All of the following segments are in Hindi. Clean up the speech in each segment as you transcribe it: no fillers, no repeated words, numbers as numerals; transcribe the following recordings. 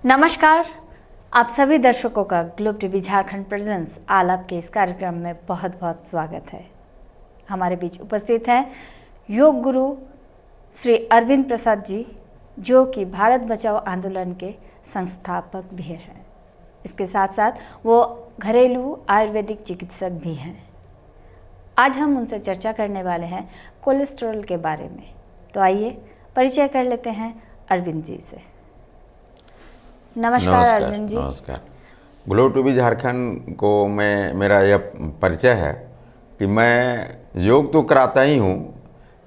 नमस्कार। आप सभी दर्शकों का ग्लोब टीवी झारखंड प्रेजेंस आलाप के इस कार्यक्रम में बहुत बहुत स्वागत है। हमारे बीच उपस्थित हैं योग गुरु श्री अरविंद प्रसाद जी, जो कि भारत बचाओ आंदोलन के संस्थापक भी हैं। इसके साथ साथ वो घरेलू आयुर्वेदिक चिकित्सक भी हैं। आज हम उनसे चर्चा करने वाले हैं कोलेस्ट्रॉल के बारे में। तो आइए परिचय कर लेते हैं अरविंद जी से। नमस्कार अरविंद जी। नमस्कार। ग्लोब टीवी झारखंड को मेरा यह परिचय है कि मैं योग तो कराता ही हूँ,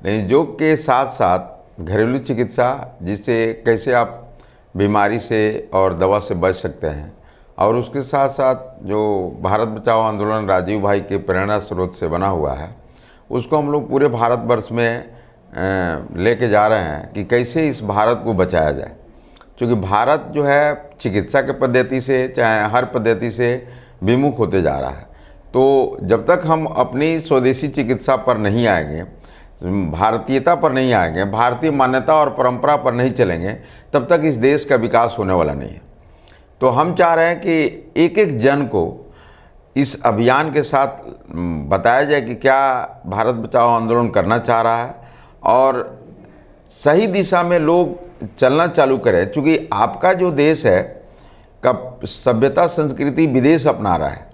लेकिन योग के साथ साथ घरेलू चिकित्सा, जिससे कैसे आप बीमारी से और दवा से बच सकते हैं, और उसके साथ साथ जो भारत बचाओ आंदोलन राजीव भाई के प्रेरणा स्रोत से बना हुआ है, उसको हम लोग पूरे भारतवर्ष में लेके जा रहे हैं कि कैसे इस भारत को बचाया जाए। क्योंकि भारत जो है चिकित्सा के पद्धति से, चाहे हर पद्धति से विमुख होते जा रहा है। तो जब तक हम अपनी स्वदेशी चिकित्सा पर नहीं आएंगे, भारतीयता पर नहीं आएंगे, भारतीय मान्यता और परंपरा पर नहीं चलेंगे, तब तक इस देश का विकास होने वाला नहीं है। तो हम चाह रहे हैं कि एक एक जन को इस अभियान के साथ बताया जाए कि क्या भारत बचाओ आंदोलन करना चाह रहा है और सही दिशा में लोग चलना चालू करें। क्योंकि आपका जो देश है का सभ्यता संस्कृति विदेश अपना रहा है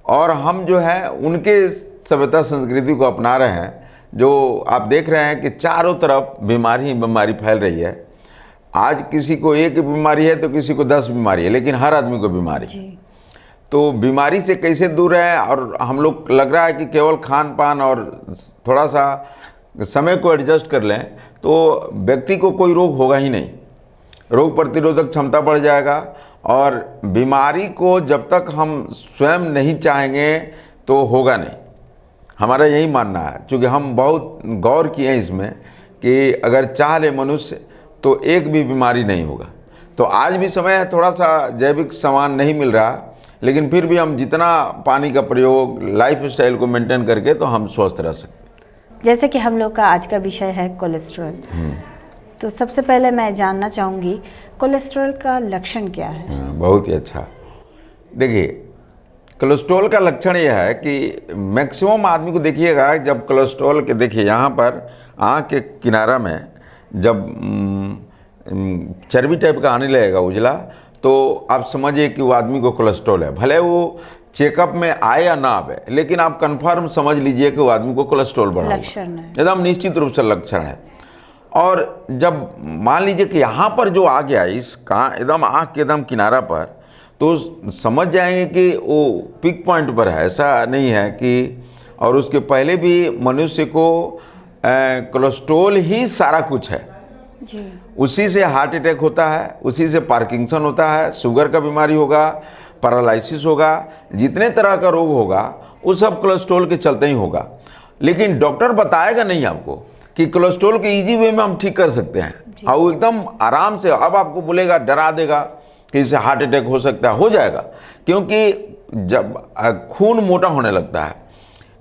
और हम जो है उनके सभ्यता संस्कृति को अपना रहे हैं। जो आप देख रहे हैं कि चारों तरफ बीमारी ही बीमारी फैल रही है। आज किसी को एक बीमारी है तो किसी को 10 बीमारी है, लेकिन हर आदमी को बीमारी है। तो बीमारी से कैसे दूर है, और हम लोग लग रहा है कि केवल खान पान और थोड़ा सा समय को एडजस्ट कर लें तो व्यक्ति को कोई रोग होगा ही नहीं, रोग प्रतिरोधक क्षमता बढ़ जाएगा। और बीमारी को जब तक हम स्वयं नहीं चाहेंगे तो होगा नहीं, हमारा यही मानना है। क्योंकि हम बहुत गौर किए हैं इसमें कि अगर चाह ले मनुष्य तो एक भी बीमारी नहीं होगा। तो आज भी समय है, थोड़ा सा जैविक सामान नहीं मिल रहा, लेकिन फिर भी हम जितना पानी का प्रयोग, लाइफ स्टाइल को मेंटेन करके, तो हम स्वस्थ रह सकते हैं। जैसे कि हम लोग का आज का विषय है कोलेस्ट्रॉल, तो सबसे पहले मैं जानना चाहूँगी कोलेस्ट्रॉल का लक्षण क्या है। बहुत ही अच्छा। देखिए, कोलेस्ट्रॉल का लक्षण यह है कि मैक्सिमम आदमी को देखिएगा, जब कोलेस्ट्रॉल के देखिए यहाँ पर आँख के किनारा में जब चर्बी टाइप का आने लगेगा उजला, तो आप समझिए कि वो आदमी को कोलेस्ट्रॉल है। भले वो चेकअप में आए या ना आए, लेकिन आप कंफर्म समझ लीजिए कि वो आदमी को कोलेस्ट्रॉल बढ़ा लक्षण है, एकदम निश्चित रूप से लक्षण है। और जब मान लीजिए कि यहाँ पर जो आ गया, इस एकदम आँख के एकदम किनारा पर, तो समझ जाएंगे कि वो पिक पॉइंट पर है। ऐसा नहीं है कि, और उसके पहले भी मनुष्य को कोलेस्ट्रॉल ही सारा कुछ है जी। उसी से हार्ट अटैक होता है, उसी से पार्किंसन होता है, शुगर का बीमारी होगा, पैरालिसिस होगा, जितने तरह का रोग होगा वो सब कोलेस्ट्रॉल के चलते ही होगा। लेकिन डॉक्टर बताएगा नहीं आपको कि कोलेस्ट्रॉल के इजी वे में हम ठीक कर सकते हैं, और वो एकदम आराम से। अब आपको बोलेगा, डरा देगा कि इससे हार्ट अटैक हो सकता है, हो जाएगा। क्योंकि जब खून मोटा होने लगता है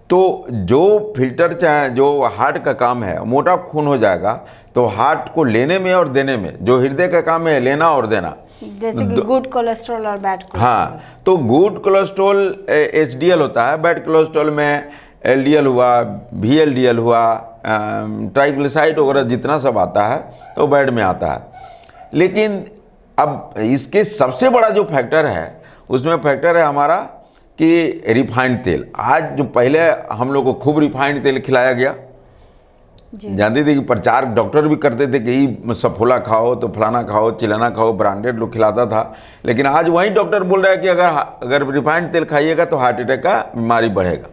तो जो फिल्टर, चाहे जो हार्ट का काम है, मोटा खून हो जाएगा, तो हार्ट को लेने में और देने में, जो हृदय का काम है लेना और देना, जैसे कि गुड कोलेस्ट्रॉल और बैड कोलेस्ट्रॉल। हाँ, तो गुड कोलेस्ट्रॉल HDL होता है, बैड कोलेस्ट्रॉल में LDL हुआ, VLDL हुआ, ट्राइग्लिसराइड वगैरह जितना सब आता है तो बैड में आता है। लेकिन अब इसके सबसे बड़ा जो फैक्टर है, उसमें फैक्टर है हमारा कि रिफाइंड तेल। आज जो पहले हम लोग को खूब रिफाइंड तेल खिलाया गया, जानते थे कि प्रचार डॉक्टर भी करते थे कि सफोला खाओ तो फलाना खाओ, चिलाना खाओ, ब्रांडेड लोग खिलाता था। लेकिन आज वही डॉक्टर बोल रहा है कि अगर रिफाइंड तेल खाइएगा तो हार्ट अटैक का बीमारी बढ़ेगा।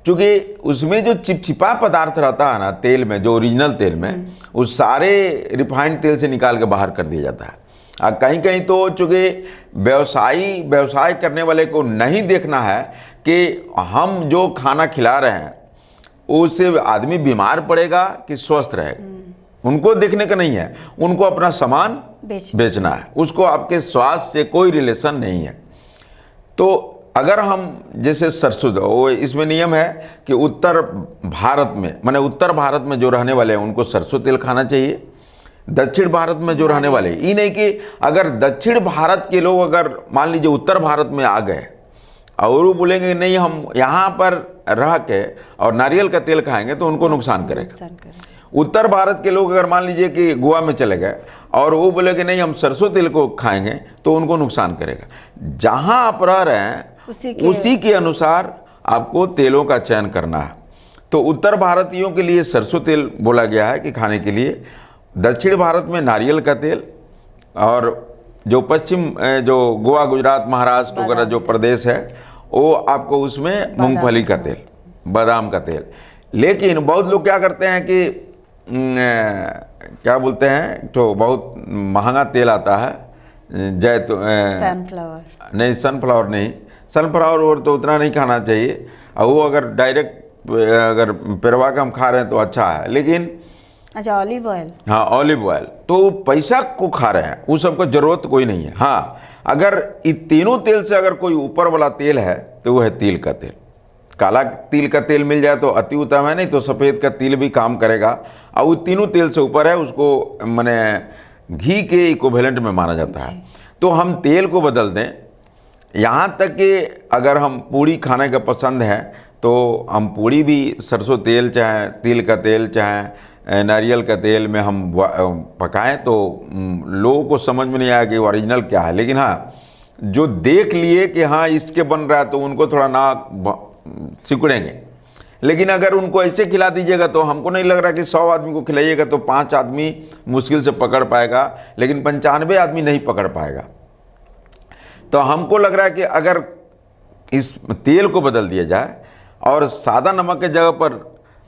क्योंकि उसमें जो चिपचिपा पदार्थ रहता है ना तेल में, जो ओरिजिनल तेल में, उस सारे रिफाइंड तेल से निकाल के बाहर कर दिया जाता है। कहीं कहीं तो चूँकि व्यवसाय करने वाले को नहीं देखना है कि हम जो खाना खिला रहे हैं उससे आदमी बीमार पड़ेगा कि स्वस्थ रहेगा, उनको देखने का नहीं है। उनको अपना सामान बेचना है, उसको आपके स्वास्थ्य से कोई रिलेशन नहीं है। तो अगर हम जैसे सरसों, वो इसमें नियम है कि उत्तर भारत में, माने उत्तर भारत में जो रहने वाले हैं उनको सरसों तेल खाना चाहिए, दक्षिण भारत में जो रहने वाले, ये नहीं कि अगर दक्षिण भारत के लोग अगर मान लीजिए उत्तर भारत में आ गए और वो बोलेंगे नहीं हम यहाँ पर रह के और नारियल का तेल खाएंगे तो उनको नुकसान करेगा। उत्तर भारत के लोग अगर मान लीजिए कि गोवा में चले गए और वो बोले कि नहीं हम सरसों तेल को खाएंगे तो उनको नुकसान करेगा। जहाँ आप रह रहे हैं उसी के अनुसार आपको तेलों का चयन करना है। तो उत्तर भारतीयों के लिए सरसों तेल बोला गया है कि खाने के लिए, दक्षिण भारत में नारियल का तेल, और जो पश्चिम जो गोवा, गुजरात, महाराष्ट्र वगैरह जो प्रदेश है वो आपको उसमें मूंगफली का तेल, बादाम का तेल। लेकिन बहुत लोग क्या करते हैं कि क्या बोलते हैं तो बहुत महंगा तेल आता है सनफ्लावर, नहीं सनफ्लावर नहीं, सनफ्लावर और तो उतना नहीं खाना चाहिए, और वो अगर डायरेक्ट अगर पेरवा का हम खा रहे हैं तो अच्छा है। लेकिन अच्छा ऑलिव ऑयल, हाँ ऑलिव ऑयल, तो पैसा को खा रहे हैं, उस सबको जरूरत कोई नहीं है। हाँ अगर इन तीनों तेल से अगर कोई ऊपर वाला तेल है तो वो है तिल का तेल। काला तिल का तेल मिल जाए तो अति उत्तम है, नहीं तो सफ़ेद का तिल भी काम करेगा, और वो तीनों तेल से ऊपर है उसको माने घी के इक्विवेलेंट में माना जाता है। तो हम तेल को बदल दें, यहाँ तक कि अगर हम पूड़ी खाने का पसंद है तो हम पूड़ी भी सरसों तेल चाहे तिल का तेल चाहे नारियल का तेल में हम पकाएं तो लोगों को समझ में नहीं आया कि ओरिजिनल क्या है। लेकिन हाँ जो देख लिए कि हाँ इसके बन रहा है तो उनको थोड़ा नाक सिकुड़ेंगे। लेकिन अगर उनको ऐसे खिला दीजिएगा तो हमको नहीं लग रहा कि 100 आदमी को खिलाइएगा तो 5 आदमी मुश्किल से पकड़ पाएगा, लेकिन 95 आदमी नहीं पकड़ पाएगा। तो हमको लग रहा है कि अगर इस तेल को बदल दिया जाए और सादा नमक के जगह पर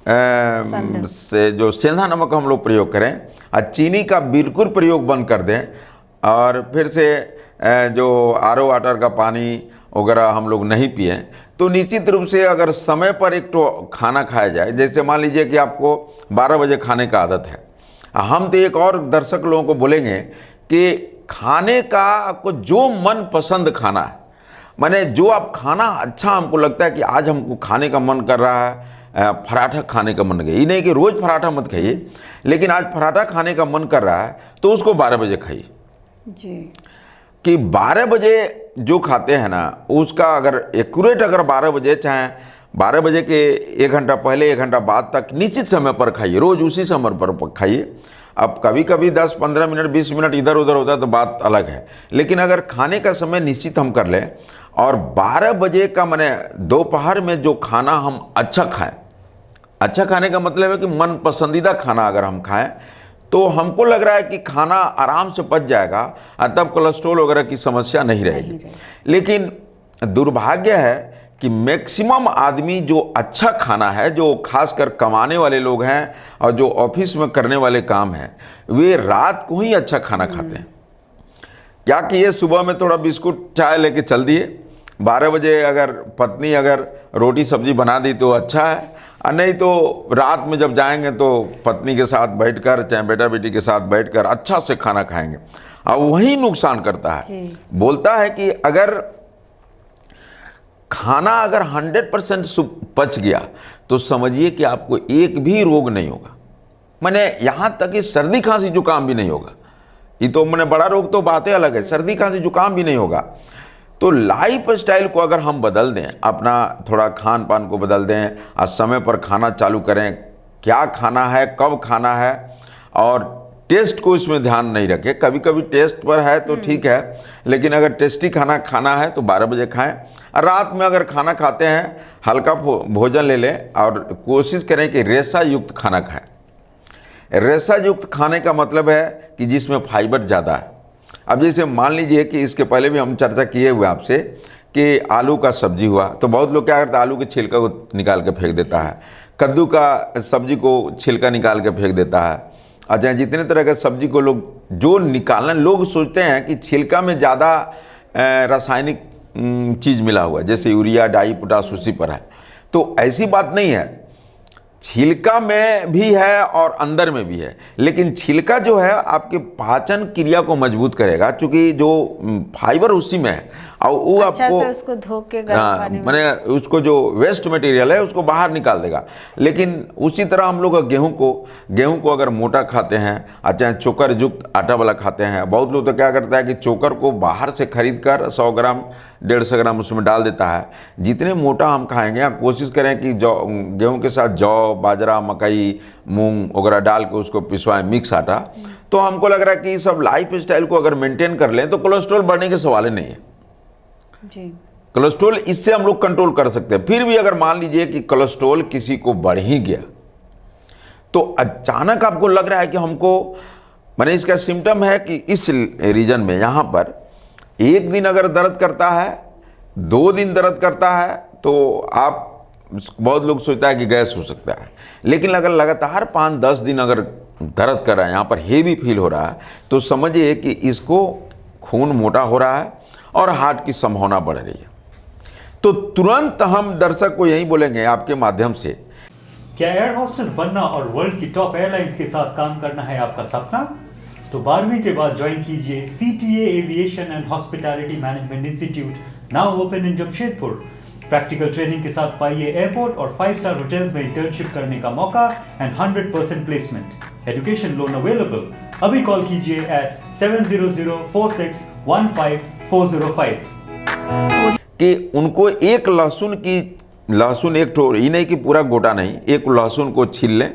से जो सेंधा नमक हम लोग प्रयोग करें और चीनी का बिल्कुल प्रयोग बंद कर दें, और फिर से जो आरओ वाटर का पानी वगैरह हम लोग नहीं पिए, तो निश्चित रूप से अगर समय पर एक तो खाना खाया जाए, जैसे मान लीजिए कि आपको 12 बजे खाने का आदत है, हम तो एक और दर्शक लोगों को बोलेंगे कि खाने का आपको जो मन पसंद खाना है, माने जो आप खाना अच्छा हमको लगता है कि आज हमको खाने का मन कर रहा है, पराठा खाने का मन गया, ये नहीं कि रोज़ पराठा मत खाइए, लेकिन आज पराठा खाने का मन कर रहा है तो उसको 12 बजे खाइए जी। कि 12 बजे जो खाते हैं ना उसका अगर एक्यूरेट अगर 12 बजे चाहे 12 बजे के 1 घंटा पहले 1 घंटा बाद तक निश्चित समय पर खाइए, रोज़ उसी समय पर खाइए। अब कभी कभी 10-15 मिनट 20 मिनट इधर उधर होता है तो बात अलग है, लेकिन अगर खाने का समय निश्चित हम कर लें और 12 बजे का माने दोपहर में जो खाना हम अच्छा खाएं, अच्छा खाने का मतलब है कि मन पसंदीदा खाना अगर हम खाएं तो हमको लग रहा है कि खाना आराम से पच जाएगा और तब कोलेस्ट्रॉल वगैरह की समस्या नहीं रहेगी। लेकिन दुर्भाग्य है कि मैक्सिमम आदमी जो अच्छा खाना है, जो खासकर कमाने वाले लोग हैं और जो ऑफिस में करने वाले काम हैं, वे रात को ही अच्छा खाना खाते हैं। क्या किए, सुबह में थोड़ा बिस्कुट चाय लेके चल दिए, 12 बजे अगर पत्नी अगर रोटी सब्जी बना दी तो अच्छा है, और नहीं तो रात में जब जाएंगे तो पत्नी के साथ बैठकर चाहे बेटा बेटी के साथ बैठकर अच्छा से खाना खाएंगे, और वही नुकसान करता है। बोलता है कि अगर खाना अगर 100% पच गया तो समझिए कि आपको एक भी रोग नहीं होगा, मैंने यहाँ तक कि सर्दी खांसी जुकाम भी नहीं होगा। ये तो मैंने बड़ा रोग तो बातें अलग है, सर्दी खांसी जुकाम भी नहीं होगा। तो लाइफ स्टाइल को अगर हम बदल दें, अपना थोड़ा खान पान को बदल दें और समय पर खाना चालू करें, क्या खाना है कब खाना है, और टेस्ट को इसमें ध्यान नहीं रखें। कभी कभी टेस्ट पर है तो ठीक है, लेकिन अगर टेस्टी खाना खाना है तो 12 बजे खाएं। और रात में अगर खाना खाते हैं हल्का भोजन ले लें और कोशिश करें कि रेशा युक्त खाना खाएं। रेशा युक्त खाने का मतलब है कि जिसमें फाइबर ज़्यादा है। अब जैसे मान लीजिए कि इसके पहले भी हम चर्चा किए हुए आपसे कि आलू का सब्जी हुआ तो बहुत लोग क्या करते हैं, आलू के छिलका को निकाल के फेंक देता है, कद्दू का सब्जी को छिलका निकाल के फेंक देता है। अच्छा, जितने तरह के सब्जी को लोग जो निकालना, लोग सोचते हैं कि छिलका में ज़्यादा रासायनिक चीज़ मिला हुआ है, जैसे यूरिया डाई पोटाश उसी पर है। तो ऐसी बात नहीं है, छिलका में भी है और अंदर में भी है, लेकिन छिलका जो है आपके पाचन क्रिया को मजबूत करेगा, क्योंकि जो फाइबर उसी में है। और वो अच्छा आपको से उसको धो के गर्म पानी में। मैंने उसको जो वेस्ट मटेरियल है उसको बाहर निकाल देगा। लेकिन उसी तरह हम लोग गेहूं को अगर मोटा खाते हैं, चाहे चोकर युक्त आटा वाला खाते हैं, बहुत लोग तो क्या करता है कि चोकर को बाहर से खरीद कर 100 ग्राम 150 ग्राम उसमें डाल देता है। जितने मोटा हम खाएंगे, आप कोशिश करें कि गेहूं के साथ जौ, बाजरा, मकई, मूंग वगैरह डाल के उसको पिसवाएं, मिक्स आटा। तो हमको लग रहा है कि सब लाइफ स्टाइल को अगर मेंटेन कर लें तो कोलेस्ट्रॉल बढ़ने के सवाल ही नहीं है जी। कोलेस्ट्रॉल इससे हम लोग कंट्रोल कर सकते हैं। फिर भी अगर मान लीजिए कि कोलेस्ट्रॉल किसी को बढ़ ही गया, तो अचानक आपको लग रहा है कि हमको, मैंने इसका सिम्टम है कि इस रीजन में यहाँ पर एक दिन अगर दर्द करता है, 2 दिन दर्द करता है, तो आप, बहुत लोग सोचता है कि गैस हो सकता है। लेकिन अगर लगातार 5-10 दिन अगर दर्द कर रहा है, यहाँ पर हेवी फील हो रहा है, तो समझिए कि इसको खून मोटा हो रहा है और हार्ट की संभावना बढ़ रही है। तो तुरंत हम दर्शक को यही बोलेंगे आपके माध्यम से, क्या एयर होस्टेस बनना और वर्ल्ड की टॉप एयरलाइंस के साथ काम करना है आपका सपना? तो 12वीं के बाद ज्वाइन कीजिए CTA aviation and hospitality management institute, now open in Jamshedpur. Practical training के साथ पाइए एयरपोर्ट और 5-स्टार होटल्स में इंटर्नशिप करने का मौका and 100% placement. Education loan available. अभी कॉल कीजिए at 7004615 कि उनको एक लहसुन एक ठो, ये नहीं कि पूरा गोटा नहीं, एक लहसुन को छील लें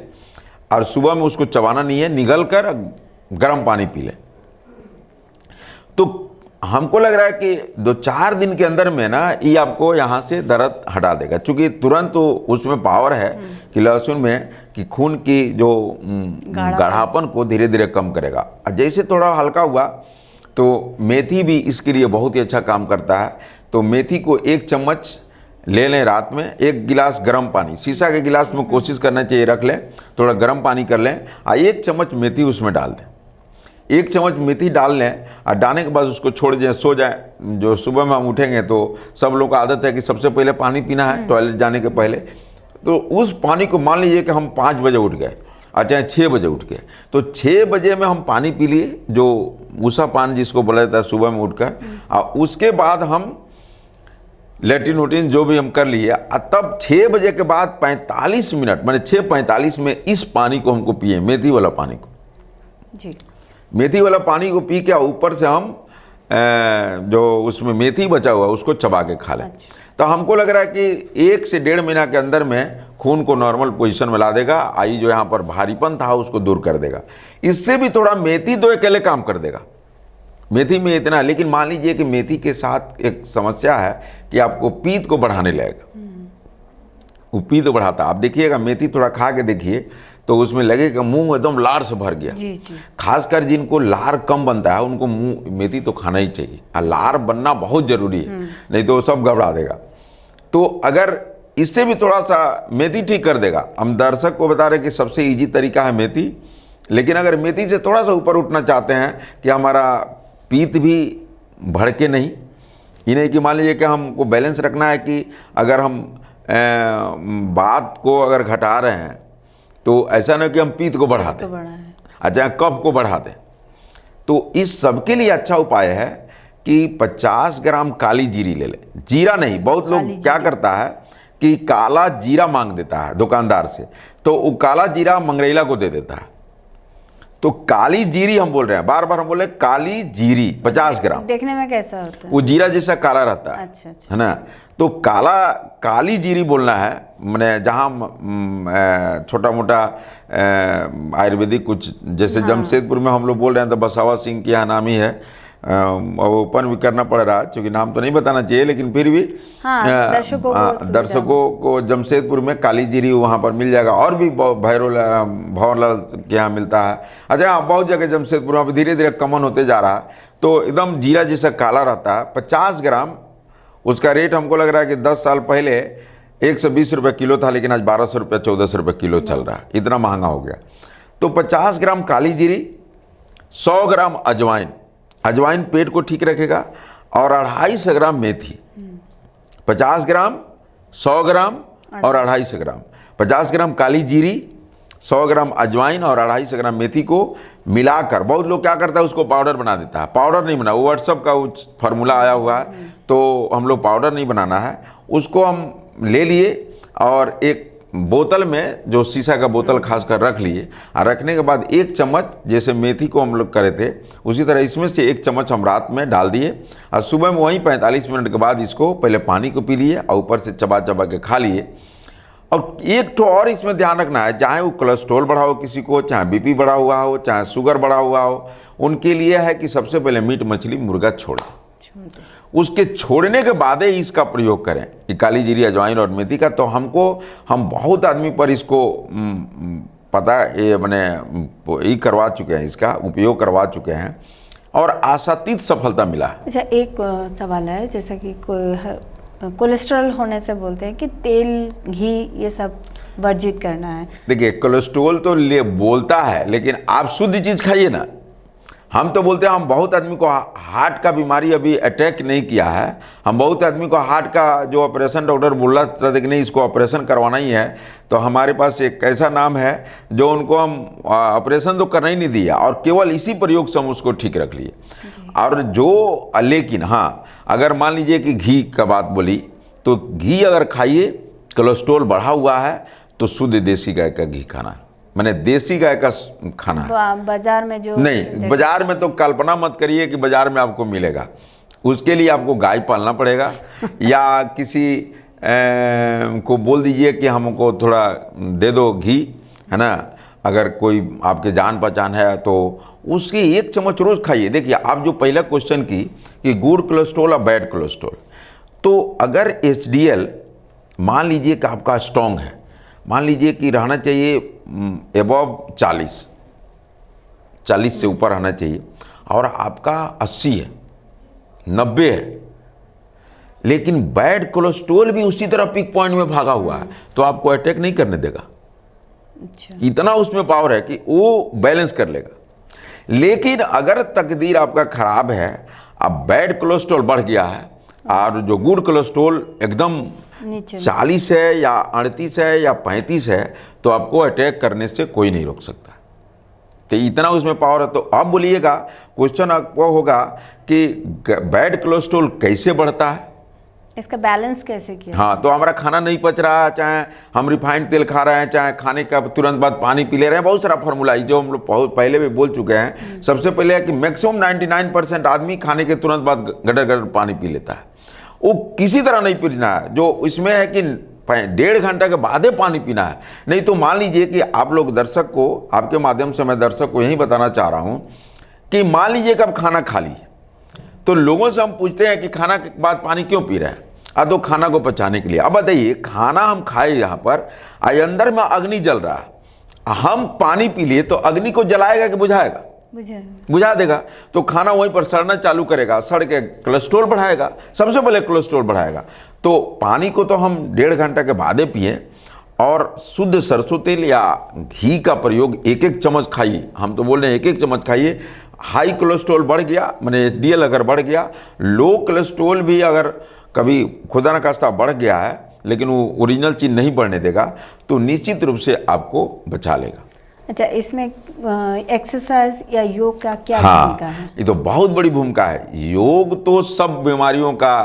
और सुबह में उसको चबाना नहीं है, निगल कर गर्म पानी पी लें। तो हमको लग रहा है कि 2-4 दिन के अंदर में ना ये आपको यहाँ से दर्द हटा देगा, क्योंकि तुरंत तो उसमें पावर है कि लहसुन में कि खून की जो गाढ़ापन को धीरे धीरे कम करेगा। और जैसे थोड़ा हल्का हुआ तो मेथी भी इसके लिए बहुत ही अच्छा काम करता है। तो मेथी को 1 चम्मच ले लें, रात में 1 गिलास गर्म पानी, शीशा के गिलास में कोशिश करना चाहिए रख लें, थोड़ा गर्म पानी कर लें और 1 चम्मच मेथी उसमें डाल दें। 1 चम्मच मेथी डाल लें और डालने के बाद उसको छोड़ दें, सो जाए। जो सुबह में हम उठेंगे तो सब लोग का आदत है कि सबसे पहले पानी पीना है टॉयलेट जाने के पहले। तो उस पानी को, मान लीजिए कि हम 5 बजे उठ गए और चाहे 6 बजे उठ गए, तो 6 बजे में हम पानी पी लिए, जो ऊषा पान जिसको बोला जाता है सुबह में उठकर, और उसके बाद हम लेटिन वोटिन जो भी हम कर लिए, तब 6 बजे के बाद 45 मिनट, मैंने 6:45 में इस पानी को हमको पिए, मेथी वाला पानी को जी। मेथी वाला पानी को पी के ऊपर से हम जो उसमें मेथी बचा हुआ उसको चबा के खा लें। अच्छा। तो हमको लग रहा है कि 1 से 1.5 महीना के अंदर में खून को नॉर्मल पोजीशन में ला देगा। आई जो यहाँ पर भारीपन था उसको दूर कर देगा। इससे भी थोड़ा, मेथी तो अकेले काम कर देगा, मेथी में इतना। लेकिन मान लीजिए कि मेथी के साथ एक समस्या है कि आपको पीत को बढ़ाने लगेगा, वो पीत बढ़ाता। आप देखिएगा मेथी थोड़ा खा के देखिए तो उसमें लगेगा मुंह एकदम लार से भर गया। जी जी। खासकर जिनको लार कम बनता है उनको मेथी तो खाना ही चाहिए, और लार बनना बहुत जरूरी है, नहीं तो सब गड़बड़ा देगा। तो अगर इससे भी थोड़ा सा मेथी ठीक कर देगा। हम दर्शक को बता रहे कि सबसे इजी तरीका है मेथी, लेकिन अगर मेथी से थोड़ा सा ऊपर उठना चाहते हैं कि हमारा पीत भी भड़के नहीं, ये नहीं कि मान लीजिए कि हमको बैलेंस रखना है कि अगर हम बात को अगर घटा रहे हैं तो ऐसा नहीं कि हम पीत को बढ़ा दें, अच्छा कफ को बढ़ा दें। तो इस सब के लिए अच्छा उपाय है कि 50 ग्राम काली जीरी ले लें। जीरा नहीं, बहुत लोग क्या करता है कि काला जीरा मांग देता है दुकानदार से, तो वो काला जीरा मंगरैला को दे देता है। तो काली जीरी हम बोल रहे हैं, बार बार हम बोल रहे हैं काली जीरी 50 ग्राम। देखने में कैसा होता है? वो जीरा जैसा काला रहता है। अच्छा अच्छा। है ना। तो काली जीरी बोलना है। मैंने जहाँ छोटा मोटा आयुर्वेदिक कुछ, जैसे जमशेदपुर में हम लोग बोल रहे हैं तो बसावा सिंह की यहाँ नामी है, और ओपन भी करना पड़ रहा है, क्योंकि नाम तो नहीं बताना चाहिए, लेकिन फिर भी दर्शकों को जमशेदपुर में काली जीरी वहाँ पर मिल जाएगा। और भी भंवरलाल के यहाँ मिलता है। अच्छा हाँ, बहुत जगह जमशेदपुर में धीरे धीरे कॉमन होते जा रहा है। तो एकदम जीरा जैसा काला रहता है, 50 ग्राम। उसका रेट हमको लग रहा है कि 10 साल पहले 120 रुपये किलो था, लेकिन आज 1200 रुपये 1400 रुपये किलो चल रहा है, इतना महंगा हो गया। तो 50 ग्राम काली जीरी, 100 ग्राम अजवाइन, अजवाइन पेट को ठीक रखेगा, और 250 ग्राम मेथी। 50 ग्राम, 100 ग्राम और 250 ग्राम। 50 ग्राम काली जीरी, 100 ग्राम अजवाइन और 250 ग्राम मेथी को मिलाकर, बहुत लोग क्या करता है उसको पाउडर बना देता है। पाउडर नहीं बना, वो व्हाट्सअप का वो फार्मूला आया हुआ है, तो हम लोग पाउडर नहीं बनाना है। उसको हम ले लिए और एक बोतल में, जो शीशा का बोतल खासकर रख लिए, और रखने के बाद 1 चम्मच, जैसे मेथी को हम लोग करे थे उसी तरह इसमें से 1 चम्मच हम रात में डाल दिए, और सुबह में वहीं 45 मिनट के बाद इसको पहले पानी को पी लिए और ऊपर से चबा चबा के खा लिए। और एक तो और इसमें ध्यान रखना है, चाहे वो कोलेस्ट्रॉल बढ़ा हो किसी को, चाहे बीपी बढ़ा हुआ हो, चाहे शुगर बढ़ा हुआ हो, उनके लिए है कि सबसे पहले मीट मछली मुर्गा छोड़ें। उसके छोड़ने के बाद ही इसका प्रयोग करें, कि काली जीरी, अजवाइन और मेथी का। तो हम बहुत आदमी पर इसको पता ये मैंने ये करवा चुके हैं, इसका उपयोग करवा चुके हैं और आशातीत सफलता मिला। अच्छा, एक सवाल है, जैसा कि कोलेस्ट्रॉल होने से बोलते हैं कि तेल, घी ये सब वर्जित करना है। देखिए, कोलेस्ट्रॉल तो बोलता है, लेकिन आप शुद्ध चीज़ खाइए ना। हम तो बोलते हैं, हम बहुत आदमी को हार्ट का बीमारी अभी अटैक नहीं किया है, हम बहुत आदमी को हार्ट का जो ऑपरेशन डॉक्टर बोल रहा था कि नहीं इसको ऑपरेशन करवाना ही है, तो हमारे पास एक ऐसा नाम है जो उनको हम ऑपरेशन तो करना ही नहीं दिया, और केवल इसी प्रयोग से हम उसको ठीक रख लिए। और जो लेकिन हाँ, अगर मान लीजिए कि घी का बात बोली, तो घी अगर खाइए, कोलेस्ट्रॉल बढ़ा हुआ है तो शुद्ध देसी गाय का घी खाना, मैंने देसी गाय का खाना। बाजार में जो नहीं, बाजार में तो कल्पना मत करिए कि बाजार में आपको मिलेगा। उसके लिए आपको गाय पालना पड़ेगा या किसी को बोल दीजिए कि हमको थोड़ा दे दो घी, है ना। अगर कोई आपके जान पहचान है तो उसकी 1 चम्मच रोज़ खाइए। देखिए, आप जो पहला क्वेश्चन की कि गुड कोलेस्ट्रॉल और बैड कोलेस्ट्रॉल, तो अगर HDL मान लीजिए कि आपका स्ट्रॉन्ग है, मान लीजिए कि रहना चाहिए एबव 40 से ऊपर रहना चाहिए, और आपका 80 है, 90 है, लेकिन बैड कोलेस्ट्रॉल भी उसी तरह पीक पॉइंट में भागा हुआ है, तो आपको अटैक नहीं करने देगा। अच्छा। इतना उसमें पावर है कि वो बैलेंस कर लेगा। लेकिन अगर तकदीर आपका खराब है, अब बैड कोलेस्ट्रॉल बढ़ गया है और जो गुड कोलेस्ट्रॉल एकदम 40 है या 38 है या 35 है, तो आपको अटैक करने से कोई नहीं रोक सकता। तो इतना उसमें पावर है। तो अब बोलिएगा, क्वेश्चन आपको होगा कि बैड कोलेस्ट्रॉल कैसे बढ़ता है, इसका बैलेंस कैसे किया? हाँ, तो हमारा खाना नहीं पच रहा है, चाहे हम रिफाइंड तेल खा रहे हैं, चाहे खाने का तुरंत बाद पानी पी ले रहे हैं, बहुत सारा फार्मूला है जो हम लोग पहले भी बोल चुके हैं। सबसे पहले है कि मैक्सिमम 99% आदमी खाने के तुरंत बाद गटर गटर पानी पी लेता है। वो किसी तरह नहीं पीना है, जो इसमें है कि 1.5 घंटा के बाद ही पानी पीना है। नहीं तो मान लीजिए कि आप लोग दर्शक को, आपके माध्यम से मैं दर्शक को यही बताना चाह रहा हूँ कि मान लीजिए कि आप खाना खा लिए, तो लोगों से हम पूछते हैं कि खाना के बाद पानी क्यों पी रहे हैं? तो खाना को पचाने के लिए। अब बताइए, खाना हम खाए यहाँ पर, अंदर में अग्नि जल रहा है, हम पानी पी लिए तो अग्नि को जलाएगा कि बुझाएगा? बुझा देगा। तो खाना वहीं पर सड़ना चालू करेगा, सड़ के कोलेस्ट्रॉल बढ़ाएगा, सबसे पहले कोलेस्ट्रॉल बढ़ाएगा। तो पानी को तो हम 1.5 घंटा के बाद पिए, और शुद्ध सरसों तेल या घी का प्रयोग 1-1 चम्मच खाइए। हम तो बोल रहे हैं 1-1 चम्मच खाइए। हाई कोलेस्ट्रॉल बढ़ गया, माने HDL अगर बढ़ गया, लो कोलेस्ट्रॉल भी अगर कभी खुदा न खास्ता बढ़ गया है, लेकिन वो ओरिजिनल चीज़ नहीं बढ़ने देगा, तो निश्चित रूप से आपको बचा लेगा। अच्छा, इसमें एक्सरसाइज या योग का क्या भूमिका है? ये तो बहुत बड़ी भूमिका है। योग तो सब बीमारियों का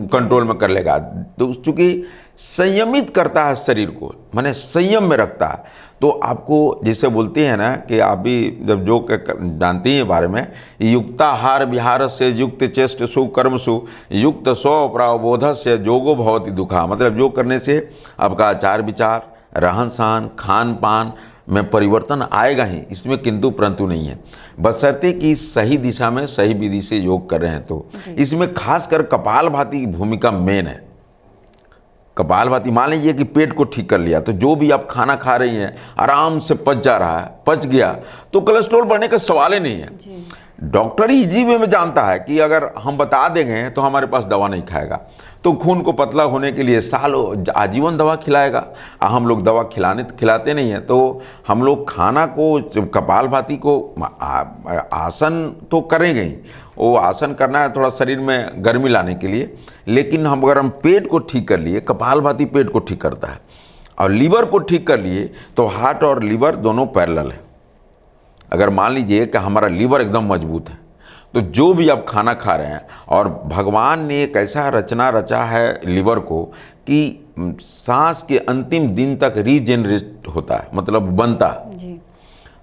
कंट्रोल में कर लेगा, तो चूँकि संयमित करता है शरीर को, माने संयम में रखता है। तो आपको जैसे बोलते हैं ना कि आप भी जब योग जानती हैं बारे में, युक्ताहार विहार से युक्त चेष्ट सु कर्म सु युक्त स्व प्रावबोध से जोगो भवति दुखा। मतलब योग करने से आपका आचार विचार, रहन सहन, खान पान में परिवर्तन आएगा ही, इसमें किंतु परंतु नहीं है, बशर्ते कि सही दिशा में सही विधि से योग कर रहे हैं। तो इसमें खासकर कपालभाति की भूमिका मेन है। कपालभाति, मान लीजिए कि पेट को ठीक कर लिया, तो जो भी आप खाना खा रही हैं आराम से पच जा रहा है, पच गया तो कोलेस्ट्रॉल बढ़ने का सवाल ही नहीं है। डॉक्टर ही इजी वे में जानता है कि अगर हम बता देंगे तो हमारे पास दवा नहीं खाएगा, तो खून को पतला होने के लिए सालों आजीवन दवा खिलाएगा। हम लोग दवा खिलाते नहीं हैं, तो हम लोग खाना को, कपालभाति को आसन तो करेंगे ही, वो आसन करना है थोड़ा शरीर में गर्मी लाने के लिए, लेकिन अगर हम पेट को ठीक कर लिए, कपालभाति पेट को ठीक करता है, और लीवर को ठीक कर लिए तो हार्ट और लीवर दोनों पैरेलल है। अगर मान लीजिए कि हमारा लीवर एकदम मजबूत है, तो जो भी आप खाना खा रहे हैं, और भगवान ने एक ऐसा रचना रचा है लीवर को कि सांस के अंतिम दिन तक रीजेनरेट होता है, मतलब बनता है। जी।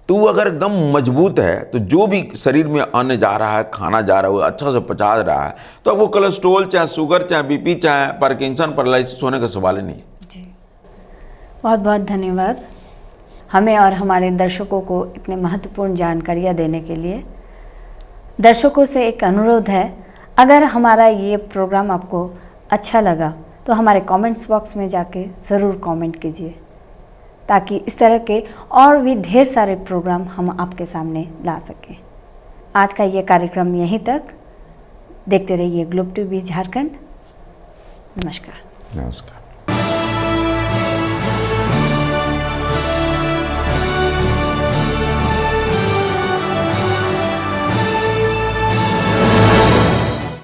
तो वो अगर एकदम मजबूत है तो जो भी शरीर में अन्न जा रहा है, खाना जा रहा है, वो अच्छा से पचा रहा है, तो अब वो कोलेस्ट्रोल चाहे शुगर चाहे बीपी चाहे पार्किंसन पैरालिसिस होने का सवाल ही नहीं है। जी, बहुत बहुत धन्यवाद हमें और हमारे दर्शकों को इतने महत्वपूर्ण जानकारियाँ देने के लिए। दर्शकों से एक अनुरोध है, अगर हमारा ये प्रोग्राम आपको अच्छा लगा तो हमारे कमेंट्स बॉक्स में जाके ज़रूर कमेंट कीजिए, ताकि इस तरह के और भी ढेर सारे प्रोग्राम हम आपके सामने ला सकें। आज का ये कार्यक्रम यहीं तक। देखते रहिए ग्लोब टीवी झारखंड। नमस्कार। नमस्कार।